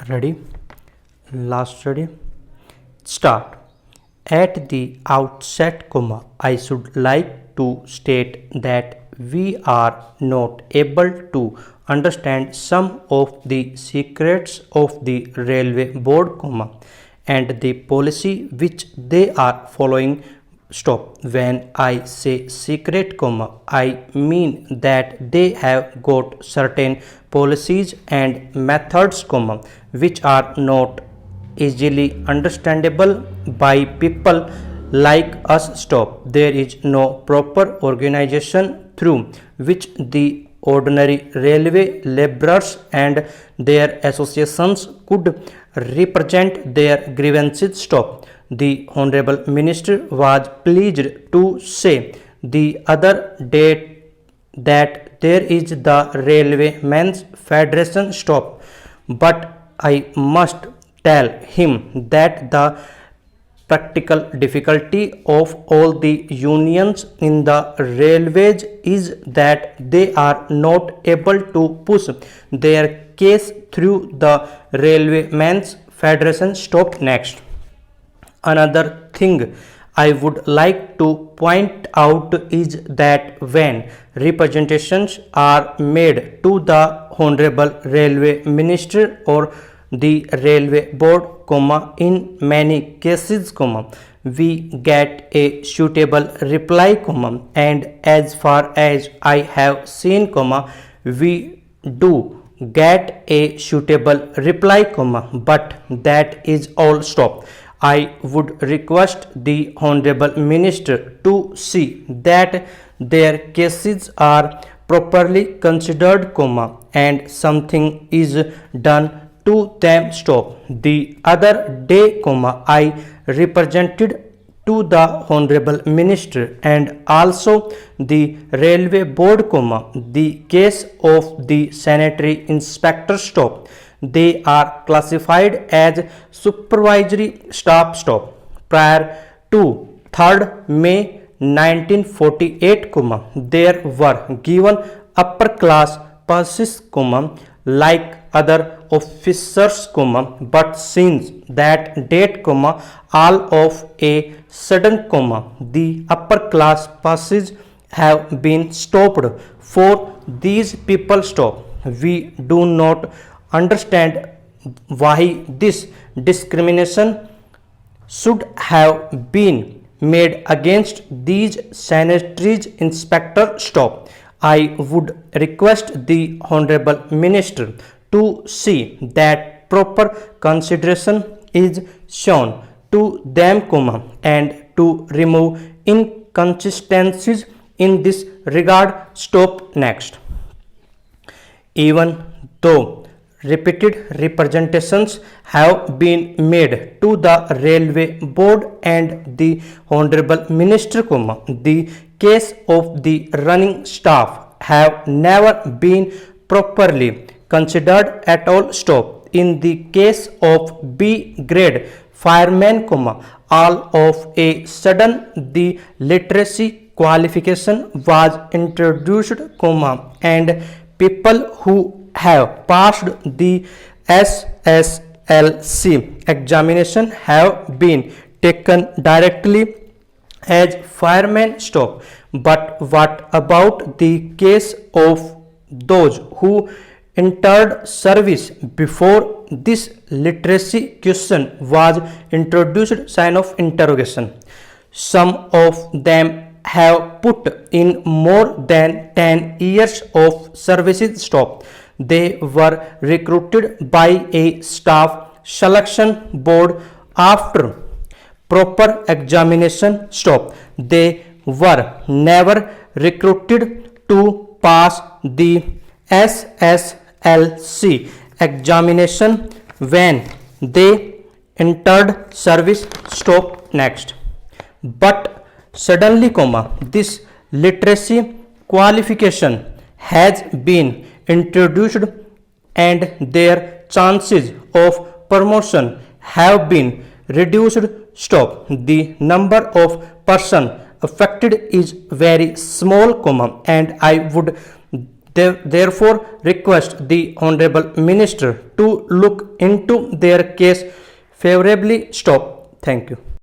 Ready? Last study. Start. At the outset, I should like to state that we are not able to understand some of the secrets of the railway board, and the policy which they are following. Stop. When I say secret, I mean that they have got certain policies and methods, which are not easily understandable by people like us. Stop. There is no proper organization through which the ordinary railway laborers and their associations could represent their grievances. Stop. The Honorable Minister was pleased to say the other day that there is the Railwaymen's Federation. Stop. But I must tell him that the practical difficulty of all the unions in the railways is that they are not able to push their case through the Railwaymen's Federation. Stop. Next. Another thing I would like to point out is that when representations are made to the Honorable Railway Minister or the Railway Board, in many cases, we get a suitable reply, and as far as I have seen, we do get a suitable reply, but that is all. Stop. I would request the Honorable Minister to see that their cases are properly considered, and something is done to them. Stop. The other day, I represented to the Honorable Minister and also the Railway Board, the case of the sanitary inspector. Stop. They are classified as supervisory staff. Stop. Prior to 3rd May 1948, there were given upper class passes, like other officers, but since that date, all of a sudden, the upper class passes have been stopped for these people. Stop. We do not understand why this discrimination should have been made against these sanitary inspectors. Stop. I would request the Honorable Minister to see that proper consideration is shown to them, and to remove inconsistencies in this regard. Stop. Next. Even though repeated representations have been made to the Railway Board and the Honorable Minister, the case of the running staff have never been properly considered at all. Stop. In the case of B grade firemen, all of a sudden the literacy qualification was introduced, and people who have passed the SSLC examination have been taken directly as firemen. Stop. But what about the case of those who entered service before this literacy question was introduced? Sign of interrogation. Some of them have put in more than 10 years of services. Stop. They were recruited by a staff selection board after proper examination. Stop. They were never recruited to pass the SSLC examination when they entered service. Stop. Next. But suddenly, this literacy qualification has been introduced and their chances of promotion have been reduced. Stop. The number of persons affected is very small, and I would They therefore request the Honorable Minister to look into their case favorably. Stop. Thank you.